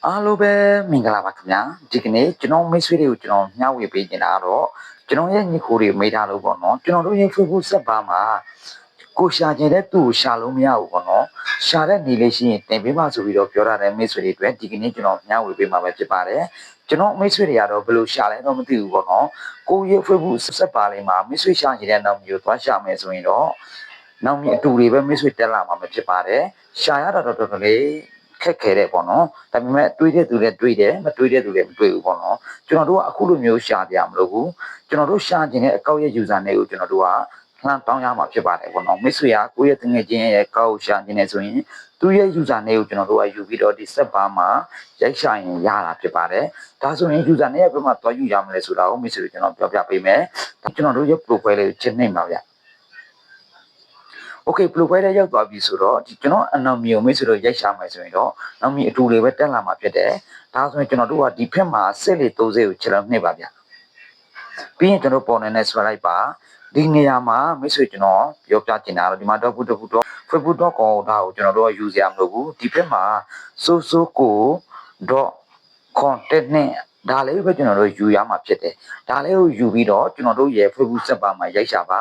အားလုံးပဲမင်္ဂလာပါခင်ဗျာဒီကနေ့ကျွန်တော်မိတ်ဆွေတွေကိုကျွန်တော်မျှဝေပေးနေတာတော့ကျွန်တော်ရဲ့ညီကိုတွေမိထားလို့ပေါ့နော်ကျွန်တော်တို့ရဲ့ Facebook ဆက်ပါမှာကိုရှာကျင်တဲ့သူ့ကိုရှာလို့မရဘူးပေါ့နော်ရှာတဲ့နေလေးရှိရင်တင်ပေးပါဆိုပြီးတော့ပြောထားတဲ့မိတ်ဆွေတွေအတွက်ဒီကနေ့ကျွန်တော်မျှဝေပေးမှာပဲဖြစ်ပါတယ်ကျွန်တော်မိတ်ဆွေတွေကတော့ဘယ်လိုရှာလဲတော့မသိဘူးပေါ့နော်ကိုရဲ့ Facebook ဆက်ပါလေးမှာမိတ်ဆွေရှာကျင်တဲ့နောက်မျိုးသွားရှာမယ်ဆိုရင်တော့နောက်မြအတူတွေပဲမိတ်ဆွေတက်လာမှာပဲဖြစ်ပါတယ်ရှာရတာတော့တော်တော်လေးခက်ခဲတယ်ပေါ့နော်ဒါပေမဲ့တွေးတဲ့သူလည်းတွေးတယ်မတွေးတဲ့သူလည်းမတွေးဘူးပေါ့နော်ကျွန်တော်တို့ကအခုလိုမျိုးရှာပြမလို့ဘူးကျွန်တော်တို့ရှာခြင်းတဲ့အကောက်ရဲ့ user တွေကိုကျွန်တော်တို့ကလှမ်းတောင်းရမှာဖြစ်ပါတယ်ပေါ့နော်မိတ်ဆွေကကိုယ့်ရဲ့တငယ်ချင်းရဲ့ကောက်ရှာခြင်းနဲ့ဆိုရင်သူ့ရဲ့ user တွေကိုကျွန်တော်တို့ကယူပြီးတော့ဒီ set bar မှာရိုက်ရှာရင်ရတာဖြစ်ပါတယ်ဒါဆိုရင် user နဲ့ဘယ်မှာသွားယူရမလဲဆိုတာကိုမိတ်ဆွေတို့ကျွန်တော်ပြောပြပေးမယ်ကျွန်တော်တို့ရဲ့ profile လေးကိုချက်နှိပ်ပါဗျOkay profile ထဲရောက်သွားပြီဆိုတော့ကျွန်တော်အနောက်မျိုးမိတ်ဆွေတို့ရိုက်ရှာမယ်ဆိုရင်တော့နောက်မျိုးအတူလေးပဲတက်လာမှာဖြစ်တယ်ဒါဆိုရင်ကျွန်တော်တို့ကဒီဖက်မှာဆက်လေ30ကိုချက်လောက်နှိပ်ပါဗျပြီးရင်ကျွန်တော်ပေါ်နေဆွဲလိုက်ပါဒီနေရာမှာမိတ်ဆွေကျွန်တော်ပြောပြချင်တာတော့ဒီမှာတော့facebook.com ဒါကိုကျွန်တော်တို့ကယူစရာမလိုဘူးဒီဖက်မှာ soso.content နဲ့ဒါလေးပဲကျွန်တော်တို့ယူရမှာဖြစ်တယ်ဒါလေးကိုယူပြီးတော့ကျွန်တော်တို့ရဲ့ Facebook ဆက်ပါမှာရိုက်ရှာပါ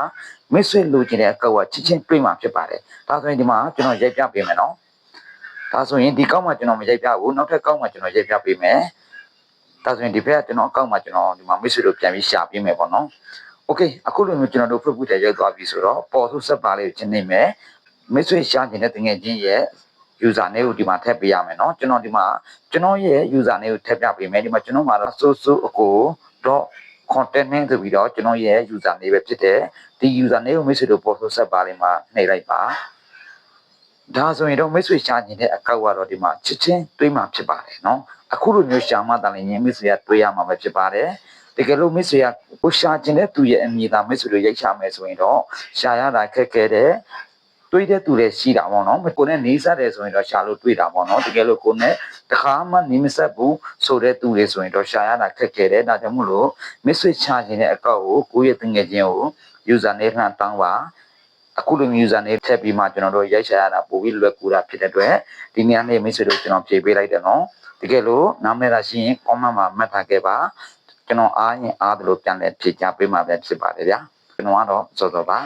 မိတ်ဆွေလိုချင်တဲ့အကောက်ကချင်းချင်းတွေ့မှာဖြစ်ပါတယ်ဒါဆိုရင်ဒီမှာကျွန်တော်ရိုက်ပြပေးမယ်နော်ဒါဆိုရင်ဒီကောက်မှာကျွန်တော်မရိုက်ပြဘူးနောက်ထပ်ကောက်မှာကျွန်တော်ရိုက်ပြပေးမယ်ဒါဆိုရင်ဒီဘက်ကကျွန်တော်အကောက်မှာကျွန်တော်ဒီမှာမိတ်ဆွေတို့ပြန်ပြီးရှာပေးမယ်ပေါ့နော်โอเคအခုလိုမျိုးကျွန်တော်တို့ Facebook ထဲရောက်သွားပြီဆိုတော့ပေါ်ဆိုဆက်ပါလေးကိုချင်းနေမယ်မိတ်ဆွေရှာနေတဲ့တငယ်ချင်းရဲ့ user name ကိုဒီမှာထည့်ပေးရမယ်เนาะကျွန်တော်ဒီမှာကျွန်တော်ရဲ့ user name ကိုထည့်ပြပေးမယ်ဒီမှာကျွန်တော်မှာတော့ soso.content နဲ့ဆိုပြီးတော့ကျွန်တော်ရဲ့ user name ပဲဖြစ်တယ်ဒီ user name ကိုမိတ်ဆွေတို့ပေါ်ဆိုဆက်ပါလေးမှာနှိပ်လိုက်ပါဒါဆိုရင်တော့မိတ်ဆွေရှာနေတဲ့အကောက်ကတော့ဒီမှာချစ်ချင်းတွေးမှဖြစ်ပါတယ်เนาะအခုလိုမျိုးရှာမှတလည်းရင်မိတ်ဆွေကတွေးရမှာပဲဖြစ်ပါတယ်တကယ်လို့မိတ်ဆွေကကိုရှာခြင်းတဲ့သူရဲ့အမည်သားမိတ်ဆွေတို့ရိုက်ရှာမယ်ဆိုရင်တော့ရှာရတာခက်ခဲတယ်တွေးတဲ့သူလည်းရှိတာပေါ့နော်ကိုနဲ့နေဆက်တယ်ဆိုရင်တော့ရှာလို့တွေးတာပေါ့နော်တကယ်လို့ကိုနဲ့တခါမှနေမဆက်ဘူးဆိုတဲ့သူတွေဆိုရင်တော့ရှာရတာခက်ခဲတယ်ဒါကြောင့်မို့လို့မိတ်ဆွေရှာခြင်းတဲ့အကောက်ကိုကိုရဲ့တငယ်ချင်းကို user name လှမ်းတောင်းပါအခုလို user name ထည့်ပြီးမှကျွန်တော်တို့ရိုက်ရှာရတာပို့ပြီးလွယ်ကူတာဖြစ်တဲ့အတွက်ဒီနေ့နေ့မိတ်ဆွေတို့ကျွန်တော်ဖြေပေးလိုက်တယ်နော်တကယ်လို့နားမလည်တာရှိရင် comment မှာမှတ်ထားခဲ့ပါကျွန်တော်အားရင်အားသလိုပြန်လဲဖြေချပေးမှာပဲဖြစ်ပါတယ်ဗျာကျွန်တော်ကတော့စောစောပါ